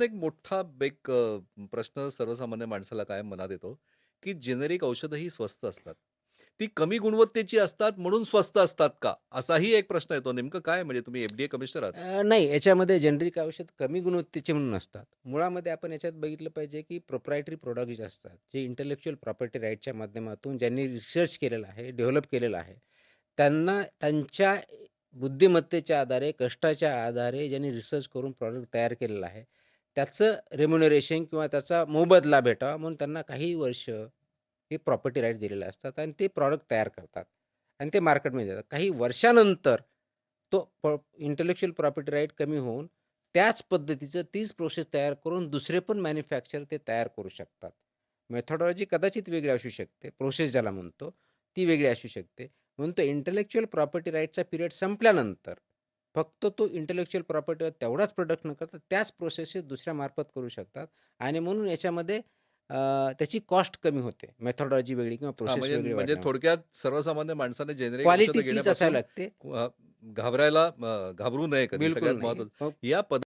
एक मोठा प्रश्न सर्वसामान्य माणसाला कायम मनात येतो, की जेनेरिक औषधं ही स्वस्त असतात. ती कमी गुणवत्तेची असतात म्हणून स्वस्त असतात का? असाही एक प्रश्न येतो. नेमकं काय म्हणजे तुम्ही एफ कमिशनर आहात? नाही, याच्यामध्ये जेनेरिक औषध कमी गुणवत्तेचे म्हणून नसतात. मुळामध्ये आपण याच्यात बघितलं पाहिजे, की प्रोप्रायटरी प्रॉडक्ट जे असतात, जे इंटेलेक्चुअल प्रॉपर्टी राईटच्या माध्यमातून ज्यांनी रिसर्च केलेला आहे, डेव्हलप केलेलं आहे, त्यांना त्यांच्या बुद्धिमत्तेच्या आधारे, कष्टाच्या आधारे ज्यांनी रिसर्च करून प्रॉडक्ट तयार केलेलं आहे, त्याचं रेम्युनरेशन किंवा त्याचा मोबदला भेटावा म्हणून त्यांना काही वर्ष हे प्रॉपर्टी राईट दिलेले असतात आणि ते प्रॉडक्ट तयार करतात आणि ते मार्केटमध्ये देतात. काही वर्षानंतर तो इंटेलेक्चुअल प्रॉपर्टी राईट कमी होऊन त्याच पद्धतीचं तीच प्रोसेस तयार करून दुसरे पण मॅन्युफॅक्चर ते तयार करू शकतात. मेथोडॉलॉजी कदाचित वेगळी असू शकते. प्रोसेस ज्याला म्हणतो, ती वेगळी असू शकते. म्हणून तो इंटेलेक्चुअल प्रॉपर्टी राईटचा पिरियड संपल्यानंतर फक्त तो इंटेलेक्चुअल प्रॉपर्टीवर तेवढाच प्रोडक्ट न करता त्याच प्रोसेसेस दुसऱ्यामार्फत करू शकतात आणि म्हणून याच्यामध्ये त्याची कॉस्ट कमी होते. मेथोडॉलॉजी वेगळी किंवा हां, प्रोसेस म्हणजे वेगळी म्हणजे वाढल्यामुळे. थोडक्यात सर्वसामान्य माणसाने जेनेरिक क्वालिटी औषधं तीच असावी घेण्यापासून लागते. घाबरू नये कधी बिलकुल सगळ्यात नाही. महत्त्वाचं. या